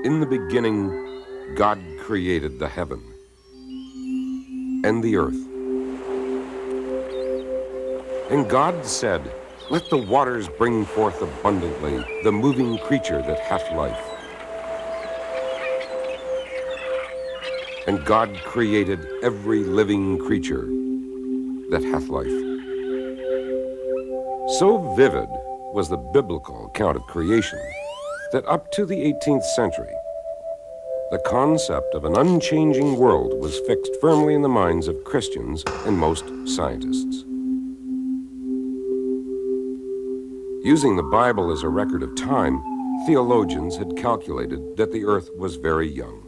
In the beginning, God created the heaven and the earth. And God said, "Let the waters bring forth abundantly the moving creature that hath life." And God created every living creature that hath life. So vivid was the biblical account of creation that up to the 18th century, the concept of an unchanging world was fixed firmly in the minds of Christians and most scientists. Using the Bible as a record of time, theologians had calculated that the earth was very young.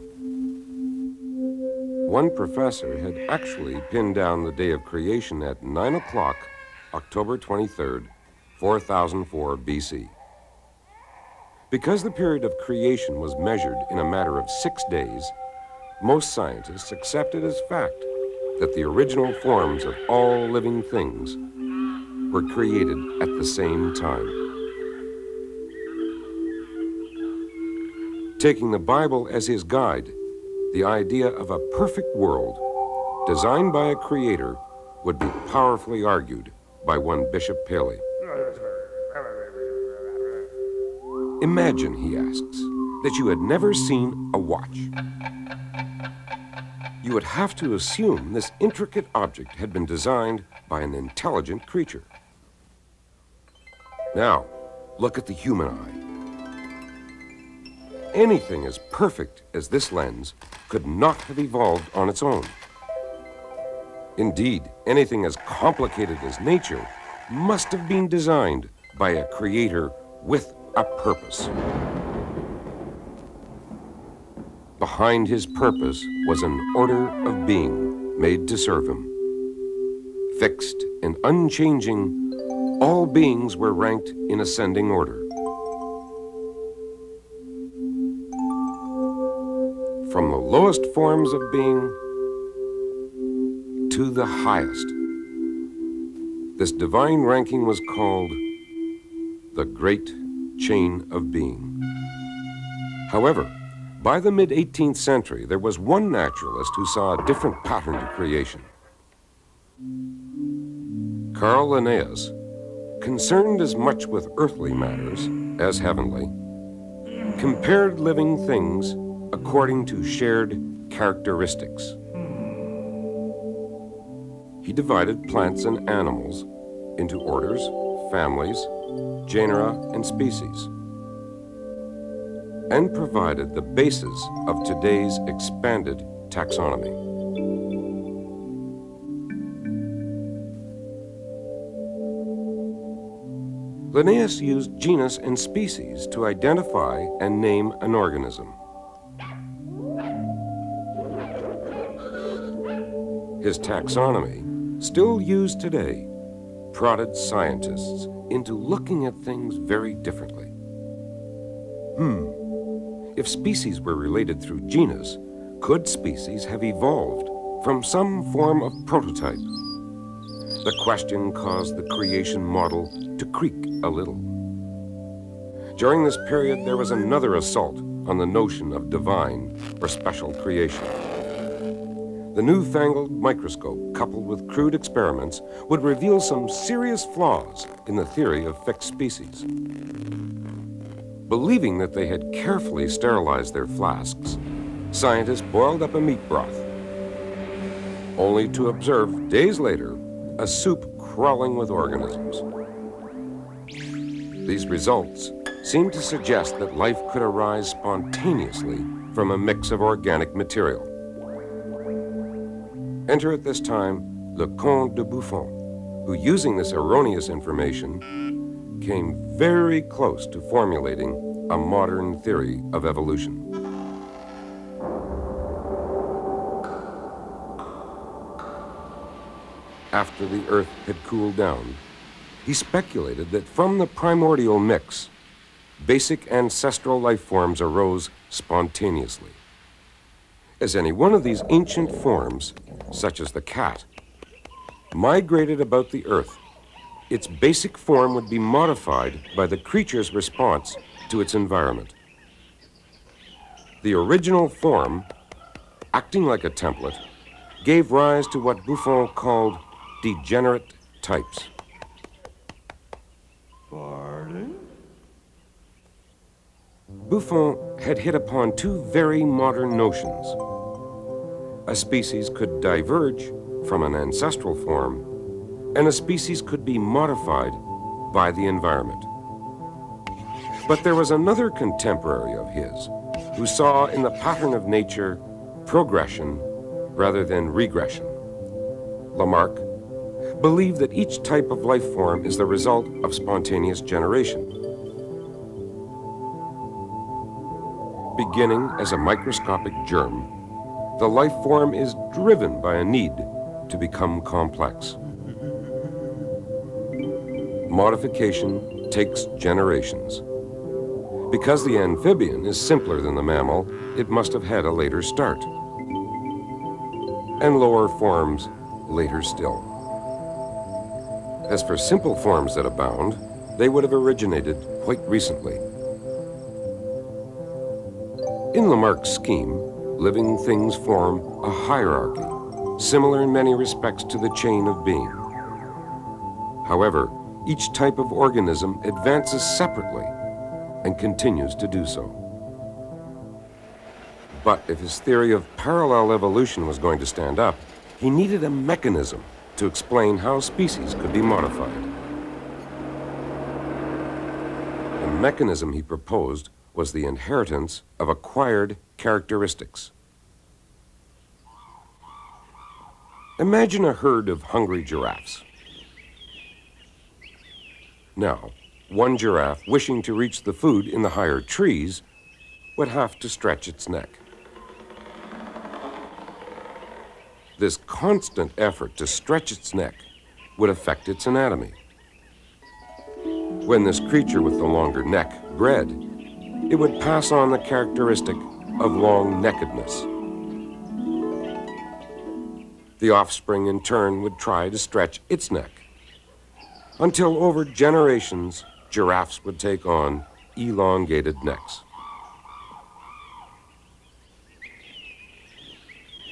One professor had actually pinned down the day of creation at 9 o'clock, October 23rd, 4004 BC. Because the period of creation was measured in a matter of 6 days, most scientists accepted as fact that the original forms of all living things were created at the same time. Taking the Bible as his guide, the idea of a perfect world designed by a creator would be powerfully argued by one Bishop Paley. Imagine, he asks, that you had never seen a watch. You would have to assume this intricate object had been designed by an intelligent creature. Now, look at the human eye. Anything as perfect as this lens could not have evolved on its own. Indeed, anything as complicated as nature must have been designed by a creator with a purpose. Behind his purpose was an order of being made to serve him. Fixed and unchanging, all beings were ranked in ascending order. From the lowest forms of being to the highest. This divine ranking was called the Great Chain of Being. However, by the mid-18th century, there was one naturalist who saw a different pattern to creation. Carl Linnaeus, concerned as much with earthly matters as heavenly, compared living things according to shared characteristics. He divided plants and animals into orders, families, genera, and species, and provided the basis of today's expanded taxonomy. Linnaeus used genus and species to identify and name an organism. His taxonomy, still used today, prodded scientists into looking at things very differently. If species were related through genus, could species have evolved from some form of prototype? The question caused the creation model to creak a little. During this period, there was another assault on the notion of divine or special creation. The newfangled microscope, coupled with crude experiments, would reveal some serious flaws in the theory of fixed species. Believing that they had carefully sterilized their flasks, scientists boiled up a meat broth, only to observe days later a soup crawling with organisms. These results seemed to suggest that life could arise spontaneously from a mix of organic material. Enter at this time Le Comte de Buffon, who, using this erroneous information, came very close to formulating a modern theory of evolution. After the Earth had cooled down, he speculated that from the primordial mix, basic ancestral life forms arose spontaneously. As any one of these ancient forms, such as the cat, migrated about the Earth, its basic form would be modified by the creature's response to its environment. The original form, acting like a template, gave rise to what Buffon called degenerate types. Pardon? Buffon had hit upon two very modern notions. A species could diverge from an ancestral form, and a species could be modified by the environment. But there was another contemporary of his who saw in the pattern of nature progression rather than regression. Lamarck believed that each type of life form is the result of spontaneous generation. Beginning as a microscopic germ, the life form is driven by a need to become complex. Modification takes generations. Because the amphibian is simpler than the mammal, it must have had a later start. And lower forms later still. As for simple forms that abound, they would have originated quite recently. In Lamarck's scheme, living things form a hierarchy, similar in many respects to the chain of being. However, each type of organism advances separately and continues to do so. But if his theory of parallel evolution was going to stand up, he needed a mechanism to explain how species could be modified. The mechanism he proposed was the inheritance of acquired characteristics. Imagine a herd of hungry giraffes. Now, one giraffe wishing to reach the food in the higher trees would have to stretch its neck. This constant effort to stretch its neck would affect its anatomy. When this creature with the longer neck bred, it would pass on the characteristic of long-neckedness. The offspring, in turn, would try to stretch its neck, until over generations, giraffes would take on elongated necks.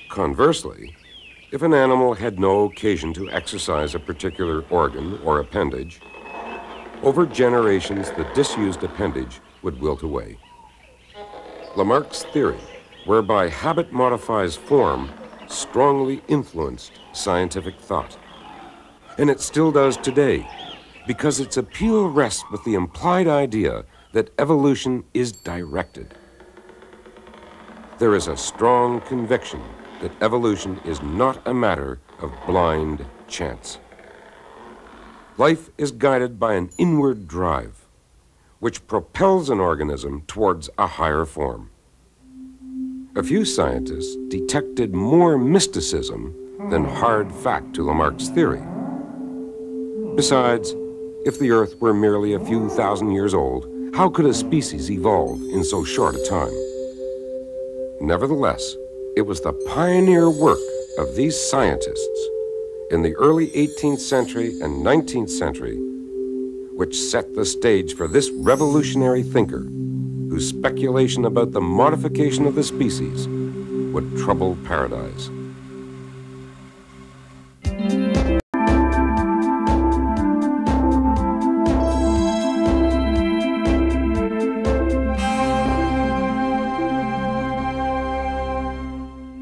Conversely, if an animal had no occasion to exercise a particular organ or appendage, over generations the disused appendage would wilt away. Lamarck's theory, whereby habit modifies form, strongly influenced scientific thought. And it still does today, because its appeal rests with the implied idea that evolution is directed. There is a strong conviction that evolution is not a matter of blind chance. Life is guided by an inward drive, which propels an organism towards a higher form. A few scientists detected more mysticism than hard fact to Lamarck's theory. Besides, if the Earth were merely a few thousand years old, how could a species evolve in so short a time? Nevertheless, it was the pioneer work of these scientists in the early 18th century and 19th century which set the stage for this revolutionary thinker whose speculation about the modification of the species would trouble paradise.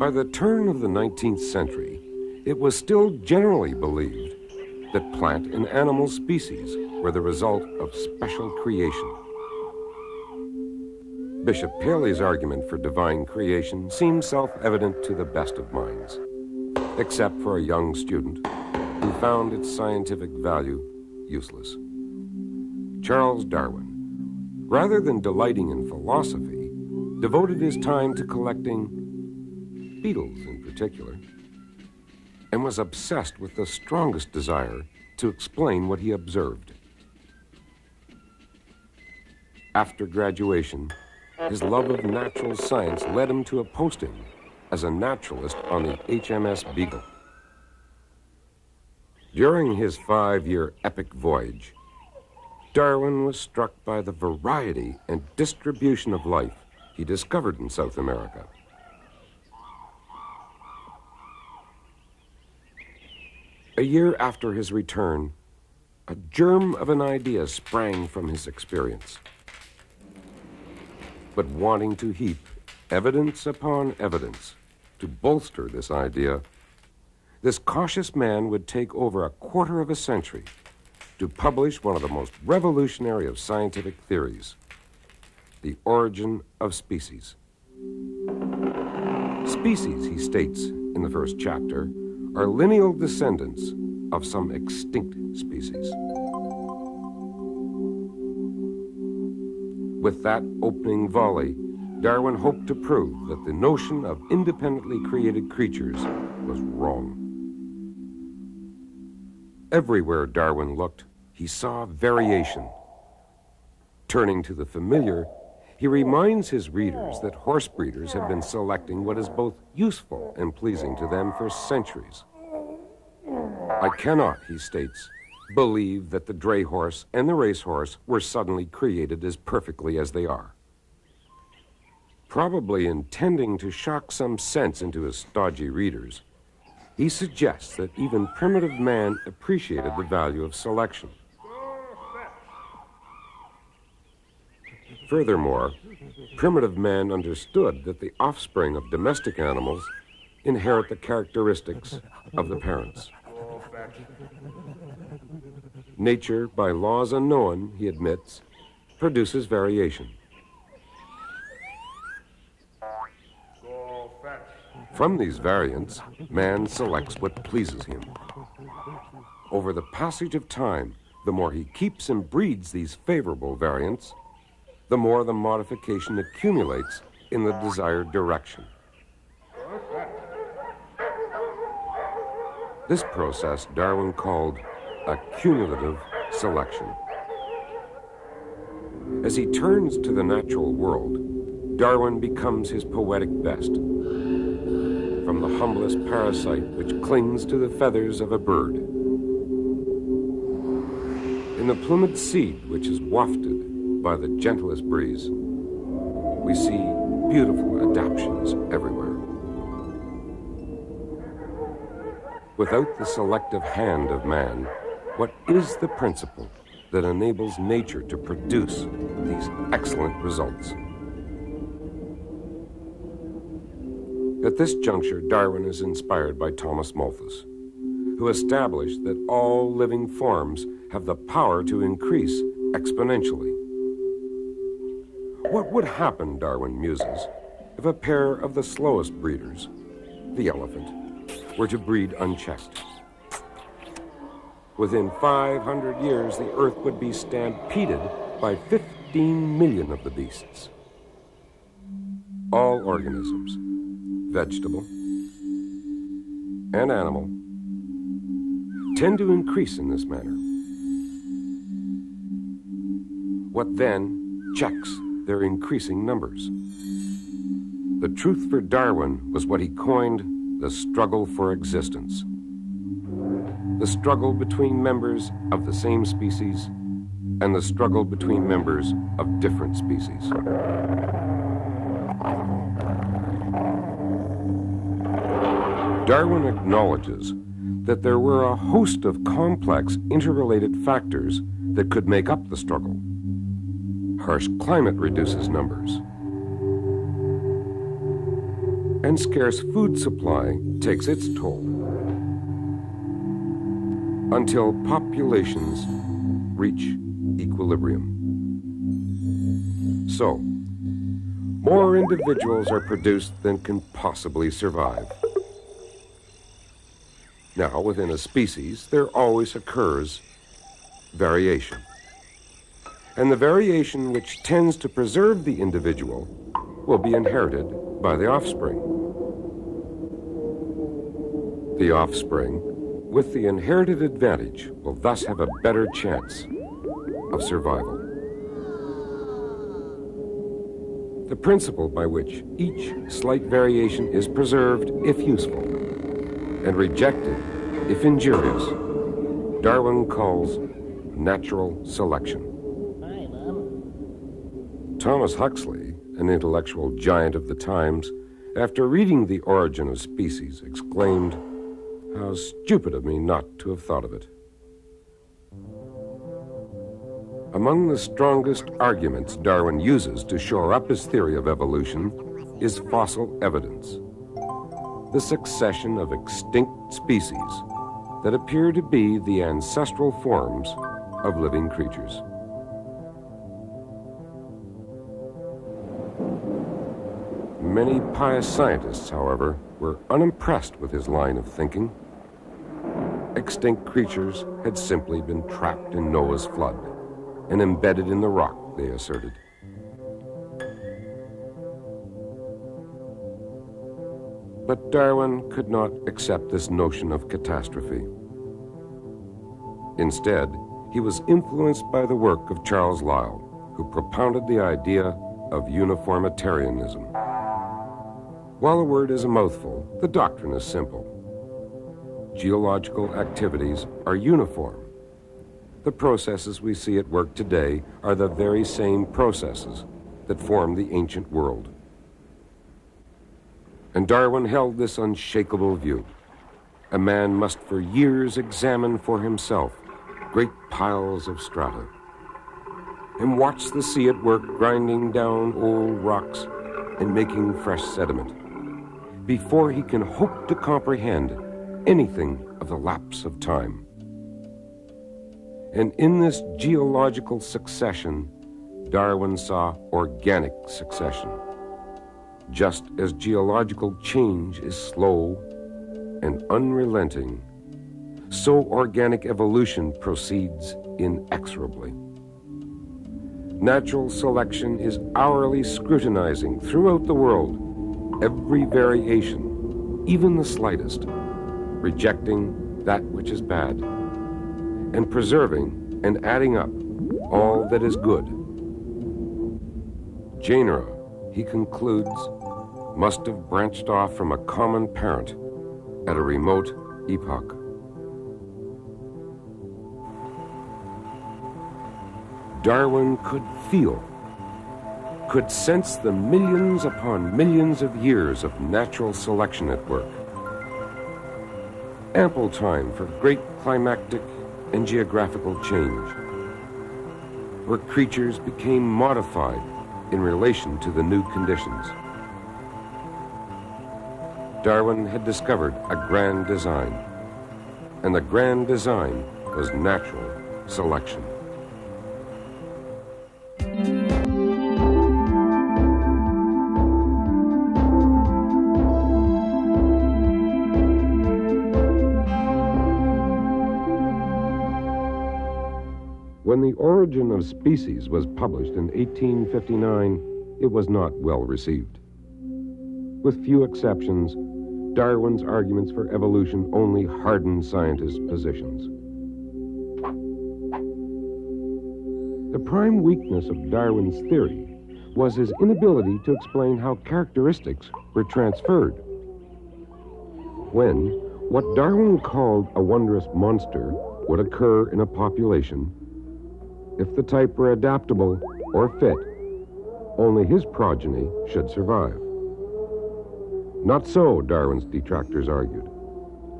By the turn of the 19th century, it was still generally believed that plant and animal species were the result of special creation. Bishop Paley's argument for divine creation seemed self-evident to the best of minds, except for a young student who found its scientific value useless. Charles Darwin, rather than delighting in philosophy, devoted his time to collecting beetles in particular, and was obsessed with the strongest desire to explain what he observed. After graduation, his love of natural science led him to a posting as a naturalist on the HMS Beagle. During his 5-year epic voyage, Darwin was struck by the variety and distribution of life he discovered in South America. A year after his return, a germ of an idea sprang from his experience. But wanting to heap evidence upon evidence to bolster this idea, this cautious man would take over a quarter of a century to publish one of the most revolutionary of scientific theories, the origin of species. Species, he states in the first chapter, are lineal descendants of some extinct species. With that opening volley, Darwin hoped to prove that the notion of independently created creatures was wrong. Everywhere Darwin looked, he saw variation. Turning to the familiar, he reminds his readers that horse breeders have been selecting what is both useful and pleasing to them for centuries. I cannot, he states, believe that the dray horse and the racehorse were suddenly created as perfectly as they are. Probably intending to shock some sense into his stodgy readers, he suggests that even primitive man appreciated the value of selection. Furthermore, primitive man understood that the offspring of domestic animals inherit the characteristics of the parents. Nature, by laws unknown, he admits, produces variation. From these variants, man selects what pleases him. Over the passage of time, the more he keeps and breeds these favorable variants, the more the modification accumulates in the desired direction. This process Darwin called accumulative selection. As he turns to the natural world, Darwin becomes his poetic best. From the humblest parasite which clings to the feathers of a bird, in the plumaged seed which is wafted by the gentlest breeze, we see beautiful adaptations everywhere. Without the selective hand of man, what is the principle that enables nature to produce these excellent results? At this juncture, Darwin is inspired by Thomas Malthus, who established that all living forms have the power to increase exponentially. What would happen, Darwin muses, if a pair of the slowest breeders, the elephant, were to breed unchecked? Within 500 years, the earth would be stampeded by 15 million of the beasts. All organisms, vegetable and animal, tend to increase in this manner. What then checks their increasing numbers? The truth for Darwin was what he coined the struggle for existence. The struggle between members of the same species and the struggle between members of different species. Darwin acknowledges that there were a host of complex, interrelated factors that could make up the struggle. Harsh climate reduces numbers, and scarce food supply takes its toll, until populations reach equilibrium. So, more individuals are produced than can possibly survive. Now, within a species, there always occurs variation. And the variation which tends to preserve the individual will be inherited by the offspring. The offspring, with the inherited advantage, will thus have a better chance of survival. The principle by which each slight variation is preserved if useful and rejected if injurious, Darwin calls natural selection. Thomas Huxley an intellectual giant of the times, after reading The Origin of Species, exclaimed, "How stupid of me not to have thought of it." Among the strongest arguments Darwin uses to shore up his theory of evolution is fossil evidence, the succession of extinct species that appear to be the ancestral forms of living creatures. Many pious scientists, however, were unimpressed with his line of thinking. Extinct creatures had simply been trapped in Noah's flood and embedded in the rock, they asserted. But Darwin could not accept this notion of catastrophe. Instead, he was influenced by the work of Charles Lyell, who propounded the idea of uniformitarianism. While the word is a mouthful, the doctrine is simple. Geological activities are uniform. The processes we see at work today are the very same processes that formed the ancient world. And Darwin held this unshakable view. A man must for years examine for himself great piles of strata and watch the sea at work grinding down old rocks and making fresh sediment before he can hope to comprehend anything of the lapse of time. And in this geological succession, Darwin saw organic succession. Just as geological change is slow and unrelenting, so organic evolution proceeds inexorably. Natural selection is hourly scrutinizing throughout the world every variation, even the slightest, rejecting that which is bad, and preserving and adding up all that is good. Genera, he concludes, must have branched off from a common parent at a remote epoch. Darwin could feel, could sense the millions upon millions of years of natural selection at work. Ample time for great climactic and geographical change, where creatures became modified in relation to the new conditions. Darwin had discovered a grand design, and the grand design was natural selection. When The Origin of Species was published in 1859, it was not well received. With few exceptions, Darwin's arguments for evolution only hardened scientists' positions. The prime weakness of Darwin's theory was his inability to explain how characteristics were transferred. When what Darwin called a wondrous monster would occur in a population, if the type were adaptable or fit, only his progeny should survive. Not so, Darwin's detractors argued.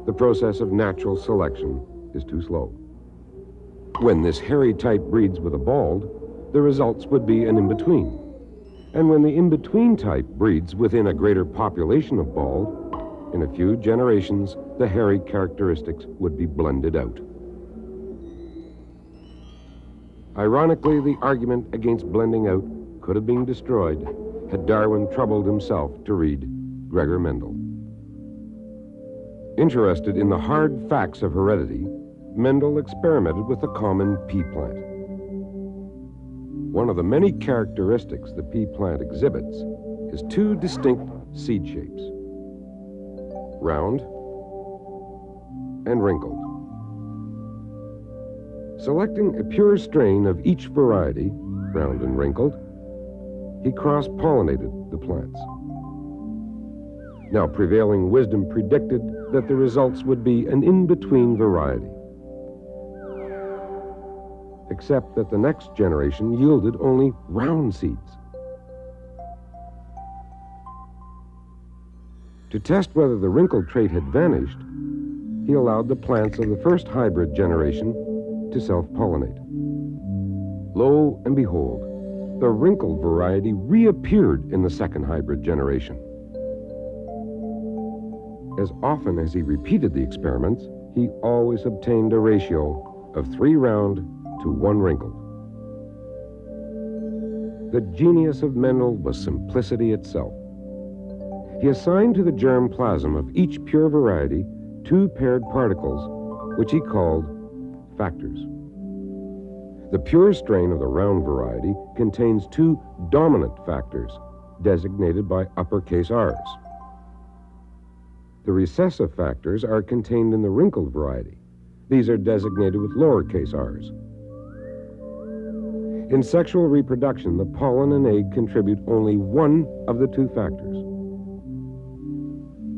The process of natural selection is too slow. When this hairy type breeds with a bald, the results would be an in-between. And when the in-between type breeds within a greater population of bald, in a few generations, the hairy characteristics would be blended out. Ironically, the argument against blending out could have been destroyed had Darwin troubled himself to read Gregor Mendel. Interested in the hard facts of heredity, Mendel experimented with the common pea plant. One of the many characteristics the pea plant exhibits is two distinct seed shapes, round and wrinkled. Selecting a pure strain of each variety, round and wrinkled, he cross-pollinated the plants. Now, prevailing wisdom predicted that the results would be an in-between variety, except that the next generation yielded only round seeds. To test whether the wrinkled trait had vanished, he allowed the plants of the first hybrid generation to self-pollinate. Lo and behold, the wrinkled variety reappeared in the second hybrid generation. As often as he repeated the experiments, he always obtained a ratio of 3 round to 1 wrinkled. The genius of Mendel was simplicity itself. He assigned to the germ plasm of each pure variety 2 paired particles, which he called factors. The pure strain of the round variety contains 2 dominant factors, designated by uppercase R's. The recessive factors are contained in the wrinkled variety. These are designated with lowercase r's. In sexual reproduction, the pollen and egg contribute only one of the 2 factors.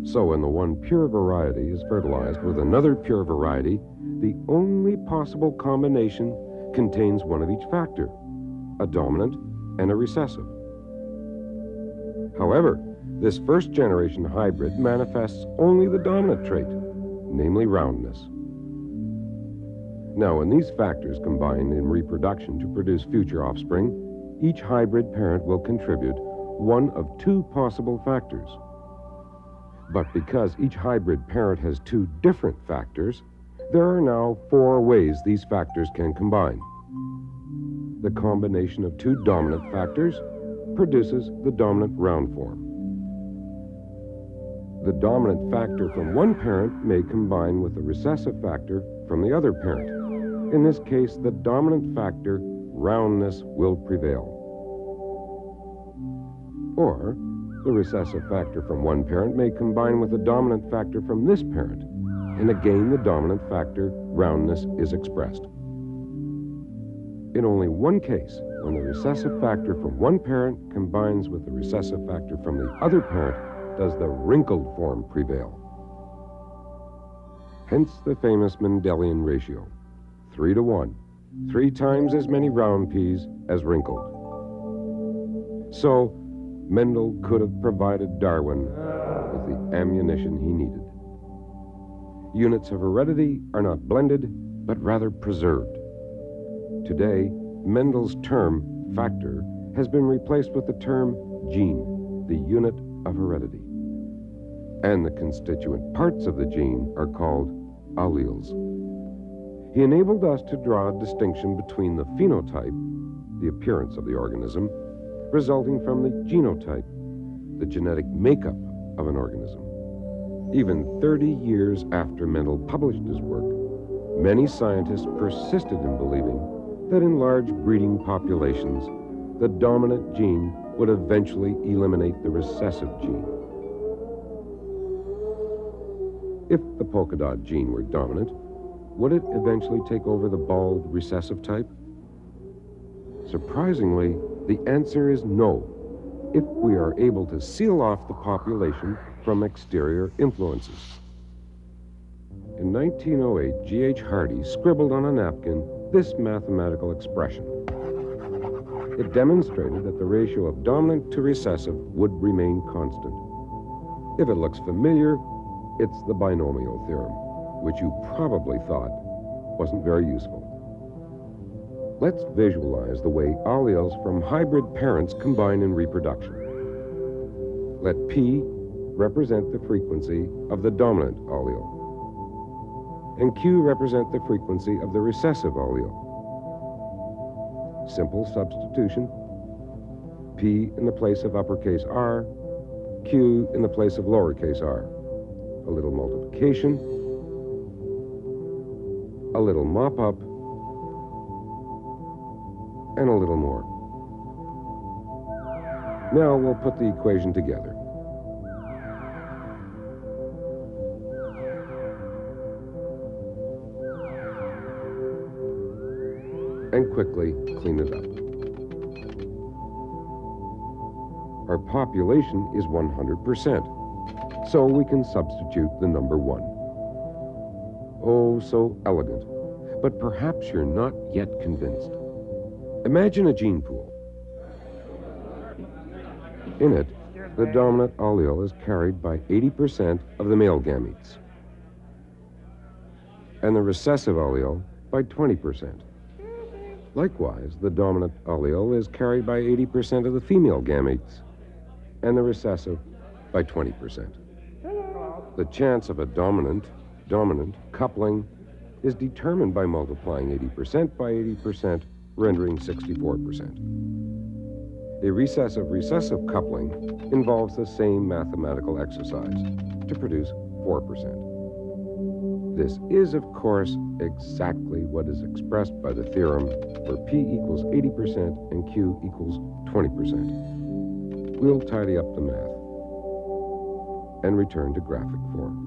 So when the one pure variety is fertilized with another pure variety, the only possible combination contains one of each factor, a dominant and a recessive. However, this first generation hybrid manifests only the dominant trait, namely roundness. Now, when these factors combine in reproduction to produce future offspring, each hybrid parent will contribute one of 2 possible factors. But because each hybrid parent has 2 different factors, there are now 4 ways these factors can combine. The combination of 2 dominant factors produces the dominant round form. The dominant factor from one parent may combine with the recessive factor from the other parent. In this case, the dominant factor, roundness, will prevail. Or, the recessive factor from one parent may combine with the dominant factor from this parent, and again the dominant factor, roundness, is expressed. In only one case, when the recessive factor from one parent combines with the recessive factor from the other parent, does the wrinkled form prevail. Hence the famous Mendelian ratio, 3 to 1, 3 times as many round peas as wrinkled. So, Mendel could have provided Darwin with the ammunition he needed. Units of heredity are not blended, but rather preserved. Today, Mendel's term, factor, has been replaced with the term gene, the unit of heredity. And the constituent parts of the gene are called alleles. He enabled us to draw a distinction between the phenotype, the appearance of the organism, resulting from the genotype, the genetic makeup of an organism. Even 30 years after Mendel published his work, many scientists persisted in believing that in large breeding populations, the dominant gene would eventually eliminate the recessive gene. If the polka dot gene were dominant, would it eventually take over the bald recessive type? Surprisingly, the answer is no, if we are able to seal off the population from exterior influences. In 1908, G.H. Hardy scribbled on a napkin this mathematical expression. It demonstrated that the ratio of dominant to recessive would remain constant. If it looks familiar, it's the binomial theorem, which you probably thought wasn't very useful. Let's visualize the way alleles from hybrid parents combine in reproduction. Let P represent the frequency of the dominant allele, and Q represent the frequency of the recessive allele. Simple substitution. P in the place of uppercase R, Q in the place of lowercase r. A little multiplication, a little mop-up, and a little more. Now we'll put the equation together. And quickly clean it up. Our population is 100%, so we can substitute the number 1. Oh, so elegant, but perhaps you're not yet convinced. Imagine a gene pool. In it, the dominant allele is carried by 80% of the male gametes, and the recessive allele by 20%. Likewise, the dominant allele is carried by 80% of the female gametes, and the recessive by 20%. The chance of a dominant coupling is determined by multiplying 80% by 80%, rendering 64%. A recessive coupling involves the same mathematical exercise to produce 4%. This is, of course, exactly what is expressed by the theorem where P equals 80% and Q equals 20%. We'll tidy up the math and return to graphic form.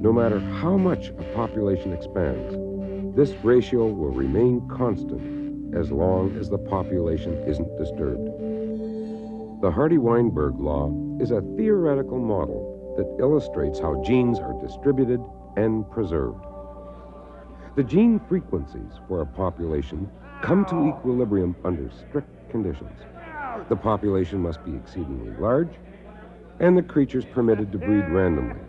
No matter how much a population expands, this ratio will remain constant as long as the population isn't disturbed. The Hardy-Weinberg law is a theoretical model that illustrates how genes are distributed and preserved. The gene frequencies for a population come to equilibrium under strict conditions. The population must be exceedingly large, and the creatures permitted to breed randomly.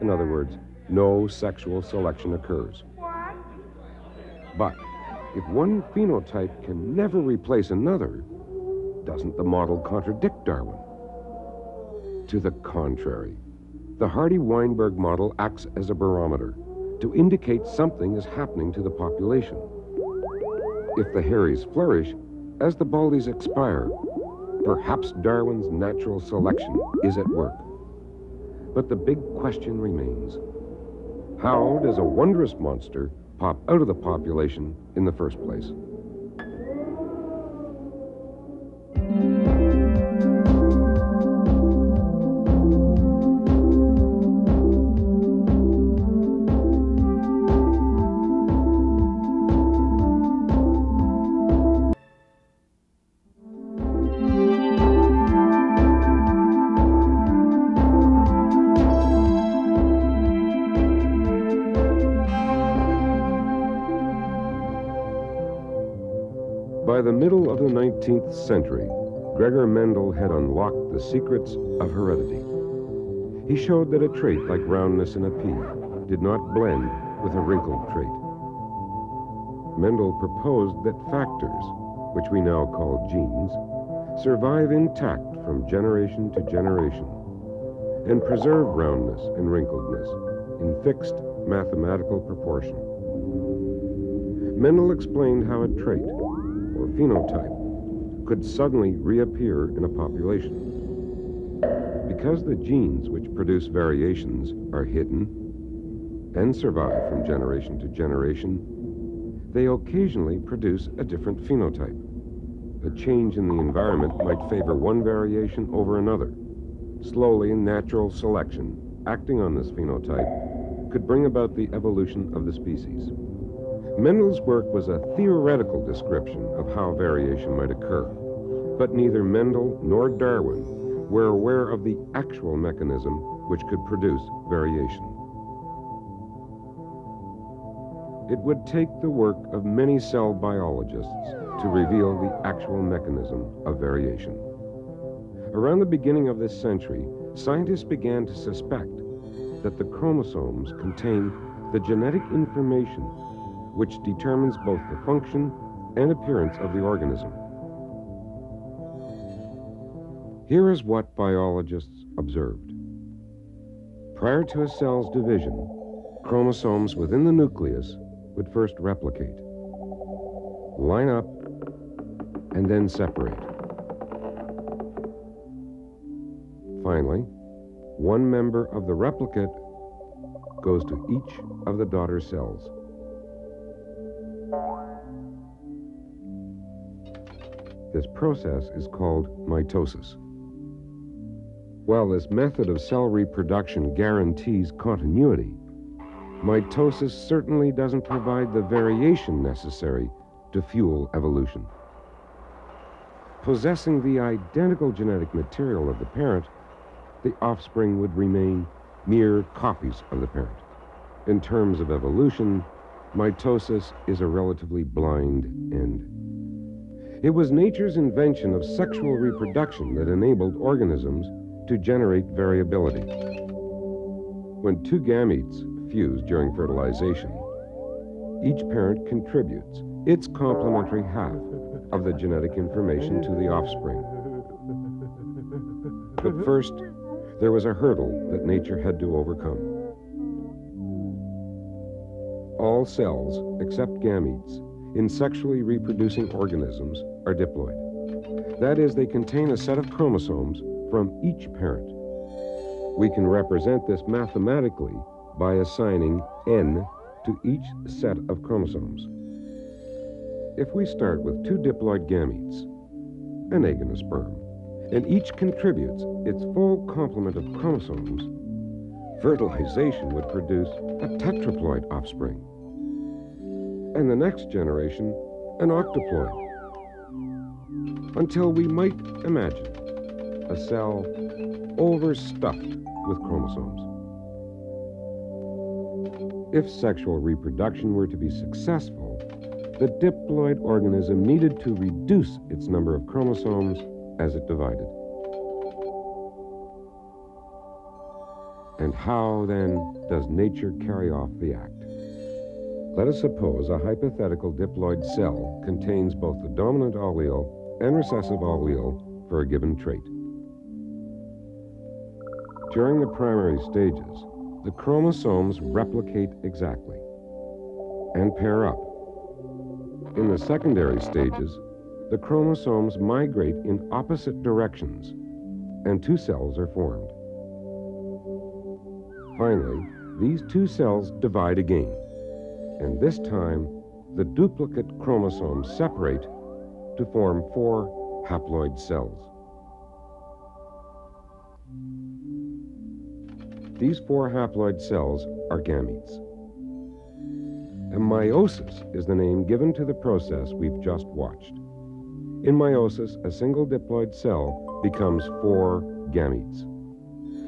In other words, no sexual selection occurs. But if one phenotype can never replace another, doesn't the model contradict Darwin? To the contrary, the Hardy-Weinberg model acts as a barometer to indicate something is happening to the population. If the Harrys flourish, as the Baldies expire, perhaps Darwin's natural selection is at work. But the big question remains: how does a wondrous monster pop out of the population in the first place? By the middle of the 19th century, Gregor Mendel had unlocked the secrets of heredity. He showed that a trait like roundness in a pea did not blend with a wrinkled trait. Mendel proposed that factors, which we now call genes, survive intact from generation to generation and preserve roundness and wrinkledness in fixed mathematical proportion. Mendel explained how a trait, or phenotype, could suddenly reappear in a population. Because the genes which produce variations are hidden and survive from generation to generation, they occasionally produce a different phenotype. A change in the environment might favor one variation over another. Slowly, natural selection, acting on this phenotype, could bring about the evolution of the species. Mendel's work was a theoretical description of how variation might occur, but neither Mendel nor Darwin were aware of the actual mechanism which could produce variation. It would take the work of many cell biologists to reveal the actual mechanism of variation. Around the beginning of this century, scientists began to suspect that the chromosomes contain the genetic information which determines both the function and appearance of the organism. Here is what biologists observed. Prior to a cell's division, chromosomes within the nucleus would first replicate, line up, and then separate. Finally, one member of the replicate goes to each of the daughter cells. This process is called mitosis. While this method of cell reproduction guarantees continuity, mitosis certainly doesn't provide the variation necessary to fuel evolution. Possessing the identical genetic material of the parent, the offspring would remain mere copies of the parent. In terms of evolution, Mitosis is a relatively blind end. It was nature's invention of sexual reproduction that enabled organisms to generate variability. When two gametes fuse during fertilization, each parent contributes its complementary half of the genetic information to the offspring. But first, there was a hurdle that nature had to overcome. All cells, except gametes, in sexually reproducing organisms are diploid. That is, they contain a set of chromosomes from each parent. We can represent this mathematically by assigning n to each set of chromosomes. If we start with two diploid gametes, an egg and a sperm, and each contributes its full complement of chromosomes, fertilization would produce a tetraploid offspring, and the next generation an octoploid, until we might imagine a cell overstuffed with chromosomes. If sexual reproduction were to be successful, the diploid organism needed to reduce its number of chromosomes as it divided. And how, then, does nature carry off the act? Let us suppose a hypothetical diploid cell contains both the dominant allele and recessive allele for a given trait. During the primary stages, the chromosomes replicate exactly and pair up. In the secondary stages, the chromosomes migrate in opposite directions, and two cells are formed. Finally, these two cells divide again, and this time, the duplicate chromosomes separate to form 4 haploid cells. These 4 haploid cells are gametes. And meiosis is the name given to the process we've just watched. In meiosis, a single diploid cell becomes 4 gametes.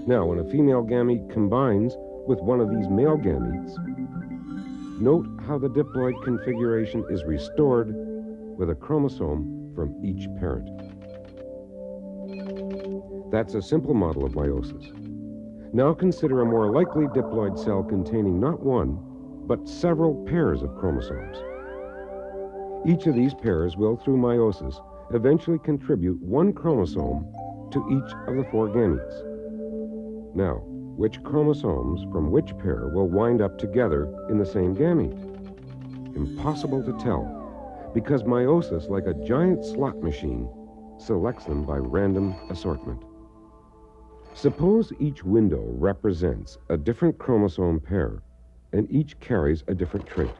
Now, when a female gamete combines with one of these male gametes, note how the diploid configuration is restored with a chromosome from each parent. That's a simple model of meiosis. Now consider a more likely diploid cell containing not one, but several pairs of chromosomes. Each of these pairs will, through meiosis, eventually contribute 1 chromosome to each of the 4 gametes. Now, which chromosomes from which pair will wind up together in the same gamete? Impossible to tell, because meiosis, like a giant slot machine, selects them by random assortment. Suppose each window represents a different chromosome pair, and each carries a different trait.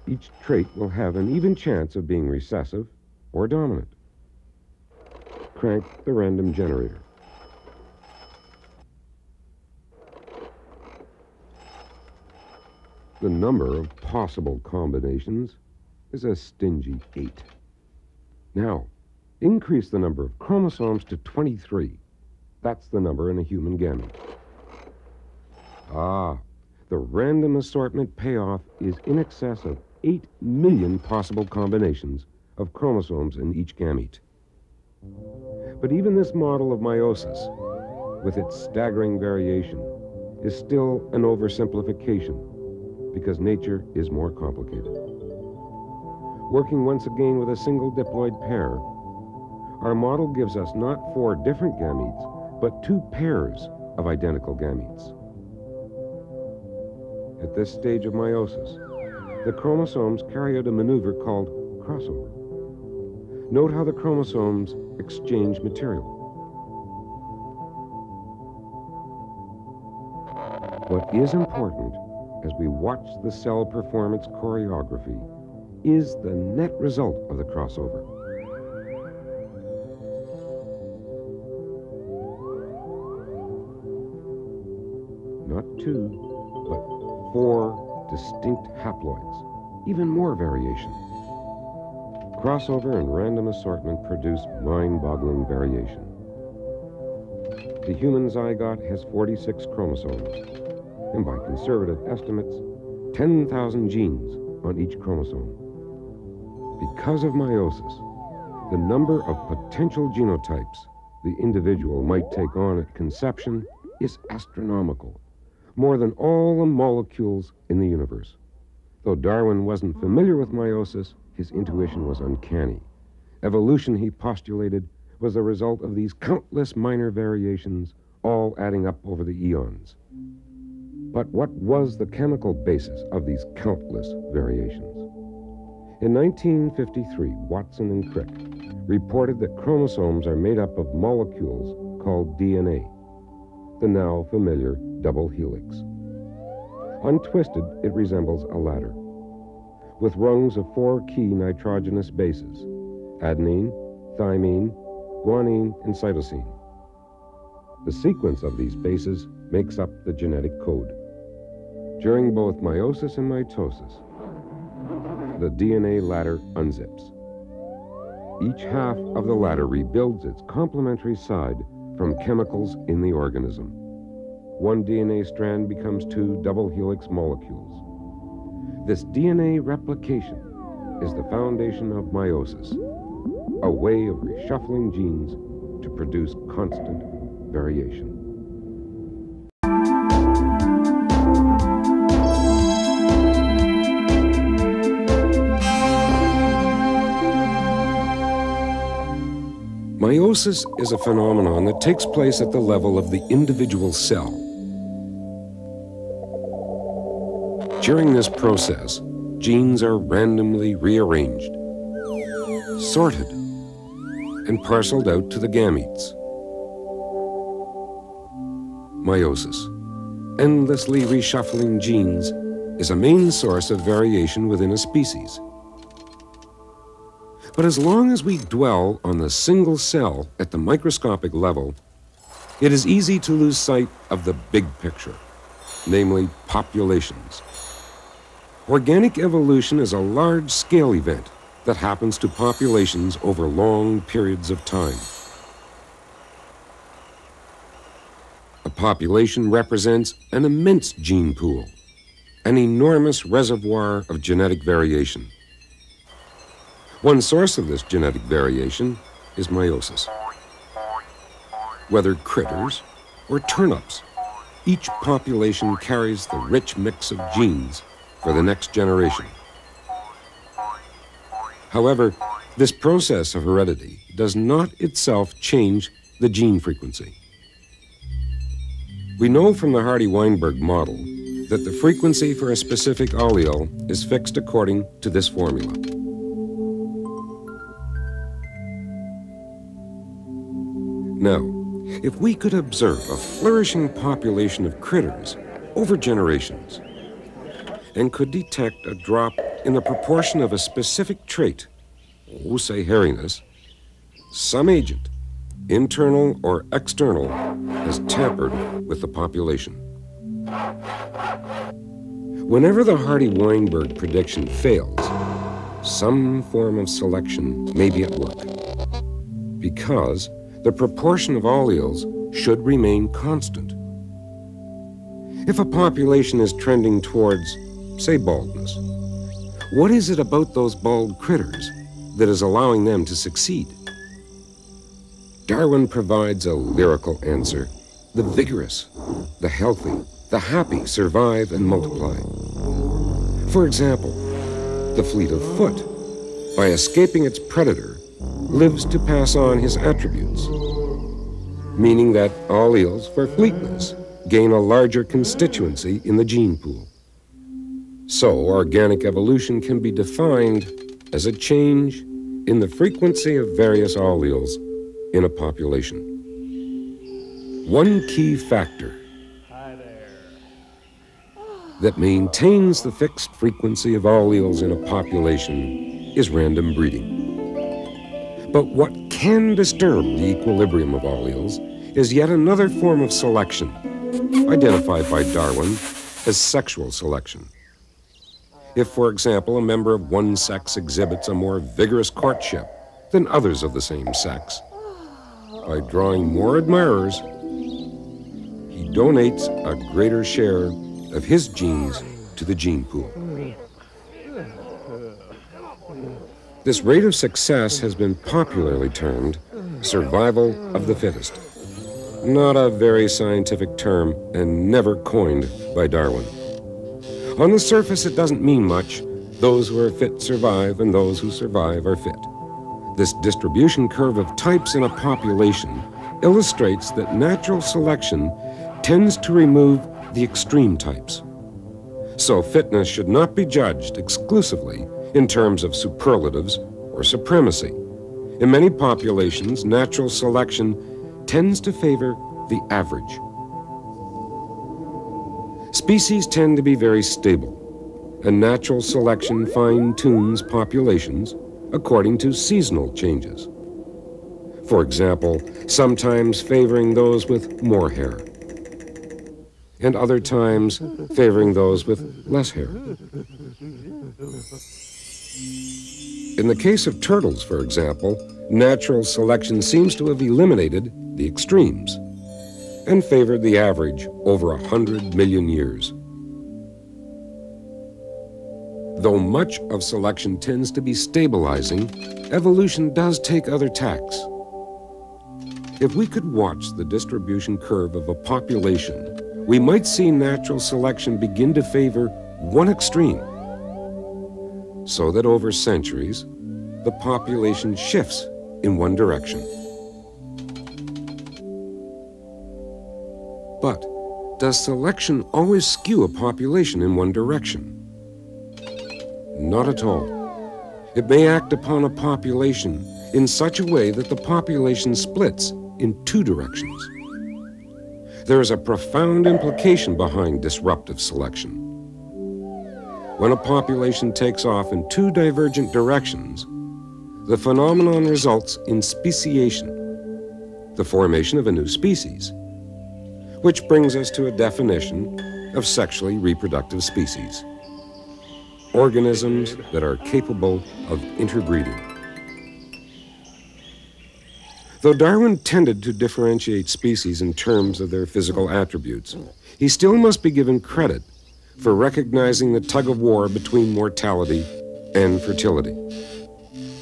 Each trait will have an even chance of being recessive or dominant. Crank the random generator. The number of possible combinations is a stingy 8. Now, increase the number of chromosomes to 23. That's the number in a human gamete. The random assortment payoff is in excess of 8 million possible combinations of chromosomes in each gamete. But even this model of meiosis, with its staggering variation, is still an oversimplification, because nature is more complicated. Working once again with a single diploid pair, our model gives us not 4 different gametes, but 2 pairs of identical gametes. At this stage of meiosis, the chromosomes carry out a maneuver called crossover. Note how the chromosomes exchange material. What is important as we watch the cell perform its choreography is the net result of the crossover. Not 2, but 4 distinct haploids, even more variation. Crossover and random assortment produce mind-boggling variation. The human zygote has 46 chromosomes, and by conservative estimates, 10,000 genes on each chromosome. Because of meiosis, the number of potential genotypes the individual might take on at conception is astronomical, more than all the molecules in the universe. Though Darwin wasn't familiar with meiosis, his intuition was uncanny. Evolution, he postulated, was the result of these countless minor variations, all adding up over the eons. But what was the chemical basis of these countless variations? In 1953, Watson and Crick reported that chromosomes are made up of molecules called DNA, the now familiar double helix. Untwisted, it resembles a ladder, with rungs of 4 key nitrogenous bases: adenine, thymine, guanine, and cytosine. The sequence of these bases makes up the genetic code. During both meiosis and mitosis, the DNA ladder unzips. Each half of the ladder rebuilds its complementary side from chemicals in the organism. One DNA strand becomes 2 double helix molecules. This DNA replication is the foundation of meiosis, a way of reshuffling genes to produce constant variation. Meiosis is a phenomenon that takes place at the level of the individual cell. During this process, genes are randomly rearranged, sorted, and parceled out to the gametes. Meiosis, endlessly reshuffling genes, is a main source of variation within a species. But as long as we dwell on the single cell at the microscopic level, it is easy to lose sight of the big picture, namely populations. Organic evolution is a large-scale event that happens to populations over long periods of time. A population represents an immense gene pool, an enormous reservoir of genetic variation. One source of this genetic variation is meiosis. Whether critters or turnips, each population carries the rich mix of genes for the next generation. However, this process of heredity does not itself change the gene frequency. We know from the Hardy-Weinberg model that the frequency for a specific allele is fixed according to this formula. Now, if we could observe a flourishing population of critters over generations and could detect a drop in the proportion of a specific trait, say hairiness, some agent, internal or external, has tampered with the population. Whenever the Hardy-Weinberg prediction fails, some form of selection may be at work, because the proportion of alleles should remain constant. If a population is trending towards, say, baldness, what is it about those bald critters that is allowing them to succeed? Darwin provides a lyrical answer. The vigorous, the healthy, the happy survive and multiply. For example, the fleet of foot, by escaping its predator, lives to pass on his attributes, meaning that alleles for fleetness gain a larger constituency in the gene pool. So, organic evolution can be defined as a change in the frequency of various alleles in a population. One key factor that maintains the fixed frequency of alleles in a population is random breeding. But what can disturb the equilibrium of alleles is yet another form of selection, identified by Darwin as sexual selection. If, for example, a member of one sex exhibits a more vigorous courtship than others of the same sex, by drawing more admirers, he donates a greater share of his genes to the gene pool. This rate of success has been popularly termed survival of the fittest. Not a very scientific term and never coined by Darwin. On the surface, it doesn't mean much. Those who are fit survive, and those who survive are fit. This distribution curve of types in a population illustrates that natural selection tends to remove the extreme types. So fitness should not be judged exclusively in terms of superlatives or supremacy. In many populations, natural selection tends to favor the average. Species tend to be very stable, and natural selection fine-tunes populations according to seasonal changes. For example, sometimes favoring those with more hair, and other times favoring those with less hair. In the case of turtles, for example, natural selection seems to have eliminated the extremes and favored the average over 100 million years. Though much of selection tends to be stabilizing, evolution does take other tacks. If we could watch the distribution curve of a population, we might see natural selection begin to favor one extreme, so that over centuries, the population shifts in one direction. But does selection always skew a population in one direction? Not at all. It may act upon a population in such a way that the population splits in two directions. There is a profound implication behind disruptive selection. When a population takes off in two divergent directions, the phenomenon results in speciation, the formation of a new species, which brings us to a definition of sexually reproductive species: organisms that are capable of interbreeding. Though Darwin tended to differentiate species in terms of their physical attributes, he still must be given credit for recognizing the tug-of-war between mortality and fertility.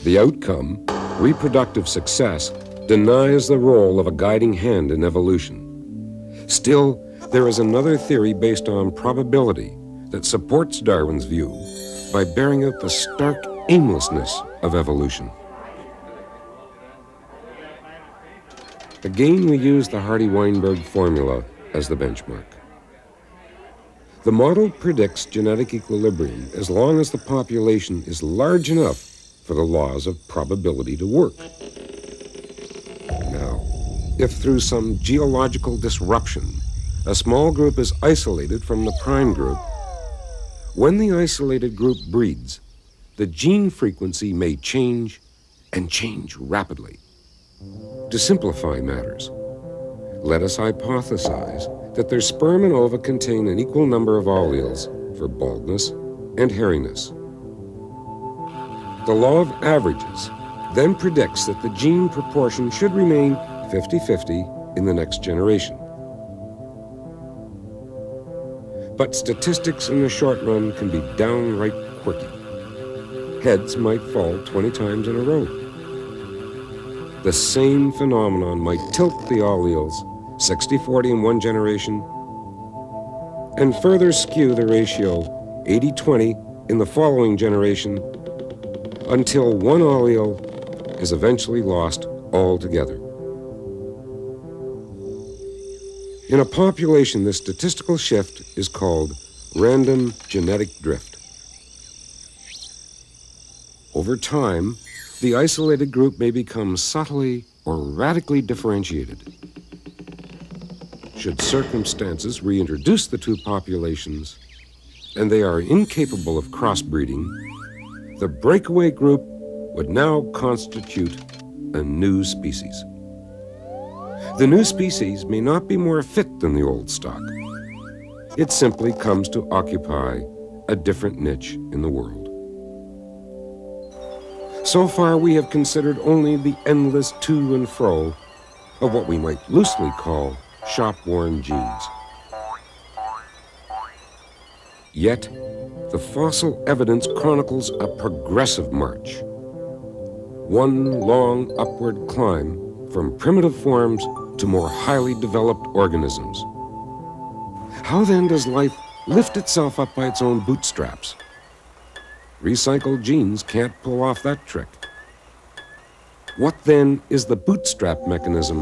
The outcome, reproductive success, denies the role of a guiding hand in evolution. Still, there is another theory based on probability that supports Darwin's view by bearing out the stark aimlessness of evolution. Again, we use the Hardy-Weinberg formula as the benchmark. The model predicts genetic equilibrium as long as the population is large enough for the laws of probability to work. Now, if through some geological disruption, a small group is isolated from the prime group, when the isolated group breeds, the gene frequency may change, and change rapidly. To simplify matters, let us hypothesize that their sperm and ova contain an equal number of alleles for baldness and hairiness. The law of averages then predicts that the gene proportion should remain 50-50 in the next generation. But statistics in the short run can be downright quirky. Heads might fall 20 times in a row. The same phenomenon might tilt the alleles 60-40 in one generation and further skew the ratio 80-20 in the following generation until one allele is eventually lost altogether. In a population, this statistical shift is called random genetic drift. Over time, the isolated group may become subtly or radically differentiated. Should circumstances reintroduce the two populations, and they are incapable of crossbreeding, the breakaway group would now constitute a new species. The new species may not be more fit than the old stock. It simply comes to occupy a different niche in the world. So far, we have considered only the endless to and fro of what we might loosely call shop-worn genes. Yet, The fossil evidence chronicles a progressive march. One long upward climb from primitive forms to more highly developed organisms. How then does life lift itself up by its own bootstraps? Recycled genes can't pull off that trick. What then is the bootstrap mechanism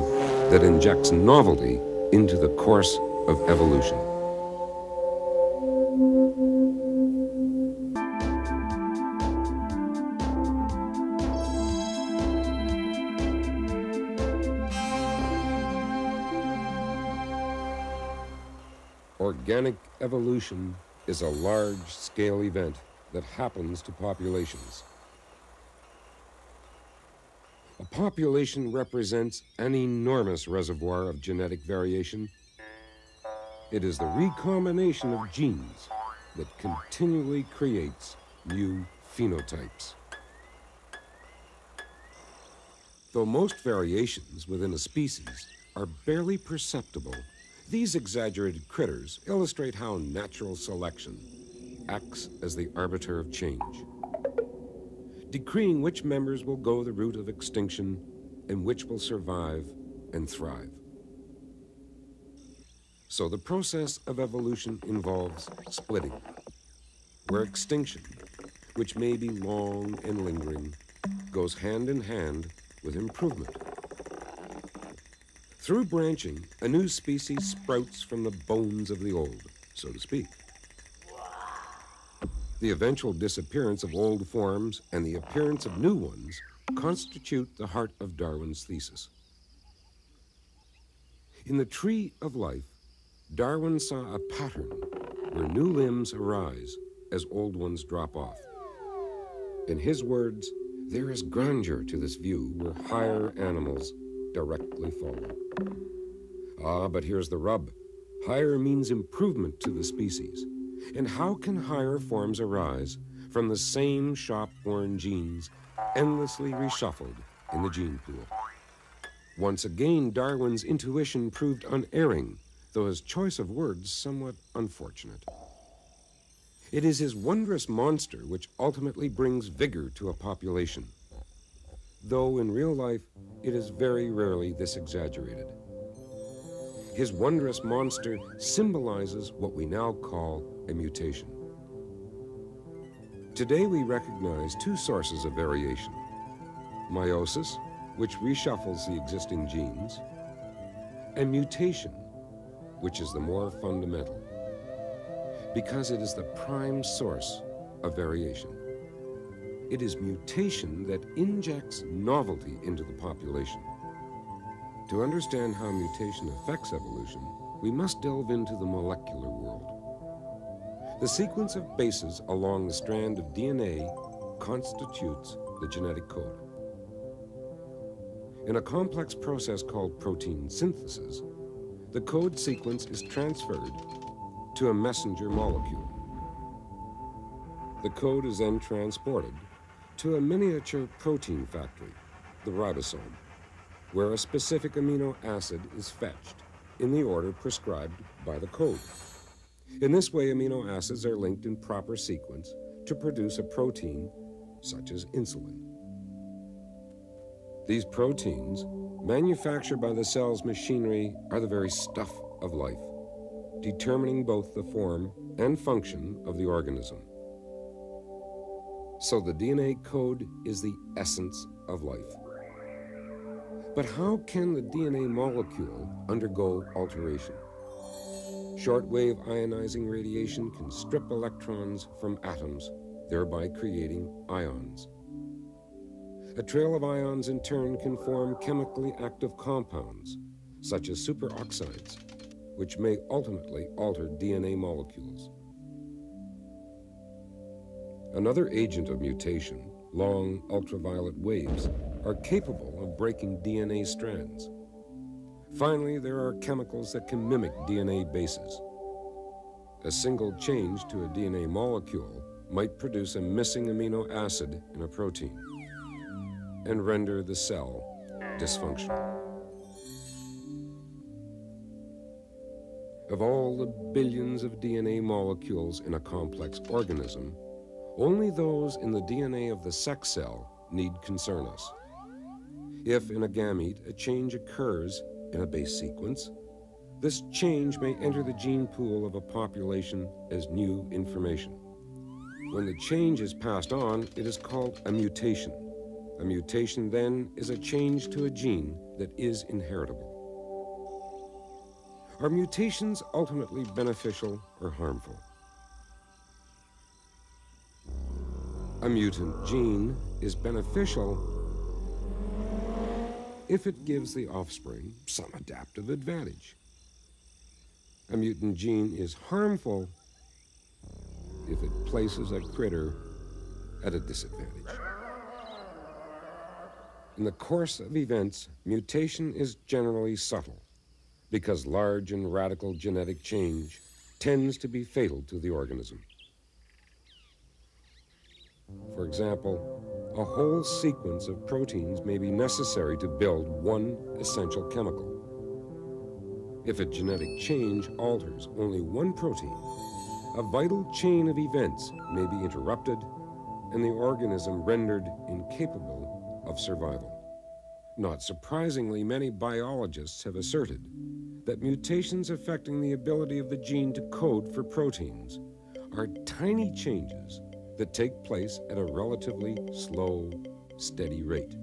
that injects novelty into the course of evolution? Organic evolution is a large-scale event that happens to populations. A population represents an enormous reservoir of genetic variation. It is the recombination of genes that continually creates new phenotypes. Though most variations within a species are barely perceptible, these exaggerated critters illustrate how natural selection acts as the arbiter of change, decreeing which members will go the route of extinction and which will survive and thrive. So the process of evolution involves splitting, where extinction, which may be long and lingering, goes hand in hand with improvement. Through branching, a new species sprouts from the bones of the old, so to speak. The eventual disappearance of old forms and the appearance of new ones constitute the heart of Darwin's thesis. In the tree of life, Darwin saw a pattern where new limbs arise as old ones drop off. In his words, there is grandeur to this view where higher animals directly follow. Ah, but here's the rub. Higher means improvement to the species. And how can higher forms arise from the same shop-worn genes endlessly reshuffled in the gene pool? Once again, Darwin's intuition proved unerring, though his choice of words somewhat unfortunate. It is his wondrous monster which ultimately brings vigor to a population, though in real life it is very rarely this exaggerated. His wondrous monster symbolizes what we now call a mutation. Today we recognize two sources of variation: meiosis, which reshuffles the existing genes, and mutation, which is the more fundamental, because it is the prime source of variation. It is mutation that injects novelty into the population. To understand how mutation affects evolution, we must delve into the molecular world. The sequence of bases along the strand of DNA constitutes the genetic code. In a complex process called protein synthesis, the code sequence is transferred to a messenger molecule. The code is then transported to a miniature protein factory, the ribosome, where a specific amino acid is fetched in the order prescribed by the code. In this way, amino acids are linked in proper sequence to produce a protein such as insulin. These proteins, manufactured by the cell's machinery, are the very stuff of life, determining both the form and function of the organism. So the DNA code is the essence of life. But how can the DNA molecule undergo alteration? Shortwave ionizing radiation can strip electrons from atoms, thereby creating ions. A trail of ions in turn can form chemically active compounds, such as superoxides, which may ultimately alter DNA molecules. Another agent of mutation, long ultraviolet waves, are capable of breaking DNA strands. Finally, there are chemicals that can mimic DNA bases. A single change to a DNA molecule might produce a missing amino acid in a protein and render the cell dysfunctional. Of all the billions of DNA molecules in a complex organism, only those in the DNA of the sex cell need concern us. If in a gamete a change occurs in a base sequence, this change may enter the gene pool of a population as new information. When the change is passed on, it is called a mutation. A mutation, then, is a change to a gene that is inheritable. Are mutations ultimately beneficial or harmful? A mutant gene is beneficial if it gives the offspring some adaptive advantage. A mutant gene is harmful if it places a critter at a disadvantage. In the course of events, mutation is generally subtle, because large and radical genetic change tends to be fatal to the organism. For example, a whole sequence of proteins may be necessary to build one essential chemical. If a genetic change alters only one protein, a vital chain of events may be interrupted and the organism rendered incapable of survival. Not surprisingly, many biologists have asserted that mutations affecting the ability of the gene to code for proteins are tiny changes that take place at a relatively slow, steady rate.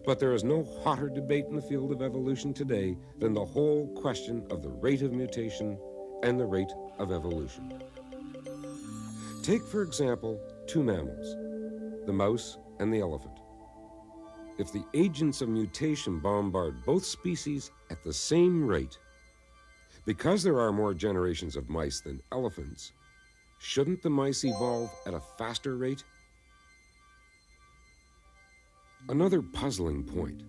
But there is no hotter debate in the field of evolution today than the whole question of the rate of mutation and the rate of evolution. Take, for example, two mammals, the mouse and the elephant. If the agents of mutation bombard both species at the same rate, because there are more generations of mice than elephants, shouldn't the mice evolve at a faster rate? Another puzzling point: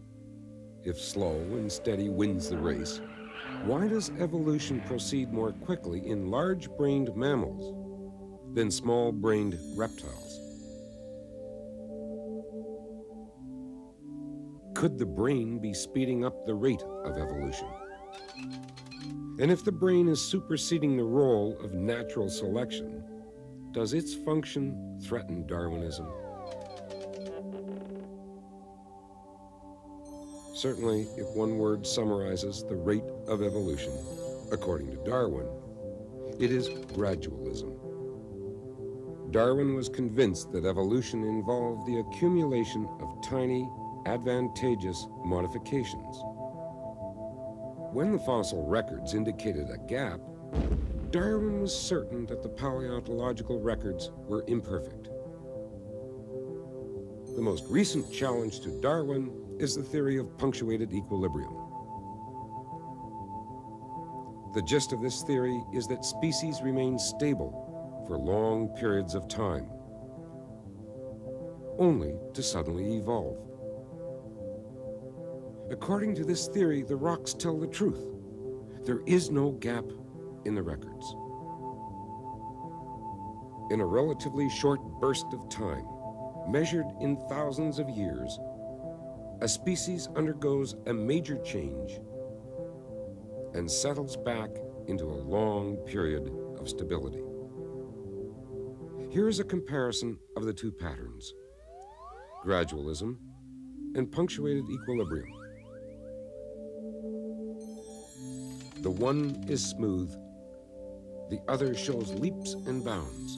if slow and steady wins the race, why does evolution proceed more quickly in large-brained mammals than small-brained reptiles? Could the brain be speeding up the rate of evolution? And if the brain is superseding the role of natural selection, does its function threaten Darwinism? Certainly, if one word summarizes the rate of evolution, according to Darwin, it is gradualism. Darwin was convinced that evolution involved the accumulation of tiny, advantageous modifications. When the fossil records indicated a gap, Darwin was certain that the paleontological records were imperfect. The most recent challenge to Darwin is the theory of punctuated equilibrium. The gist of this theory is that species remain stable for long periods of time, only to suddenly evolve. According to this theory, the rocks tell the truth. There is no gap in the records. In a relatively short burst of time, measured in thousands of years, a species undergoes a major change and settles back into a long period of stability. Here is a comparison of the two patterns: gradualism and punctuated equilibrium. The one is smooth, the other shows leaps and bounds.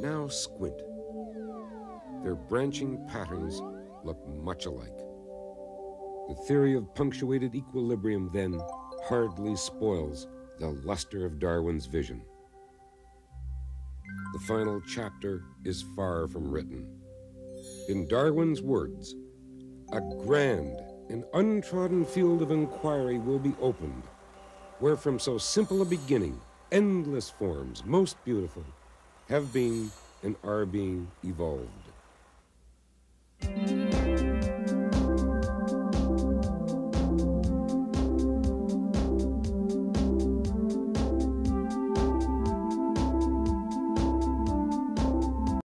Now squint. Their branching patterns look much alike. The theory of punctuated equilibrium, then, hardly spoils the luster of Darwin's vision. The final chapter is far from written. In Darwin's words, a grand and untrodden field of inquiry will be opened, where from so simple a beginning, endless forms, most beautiful, have been and are being evolved.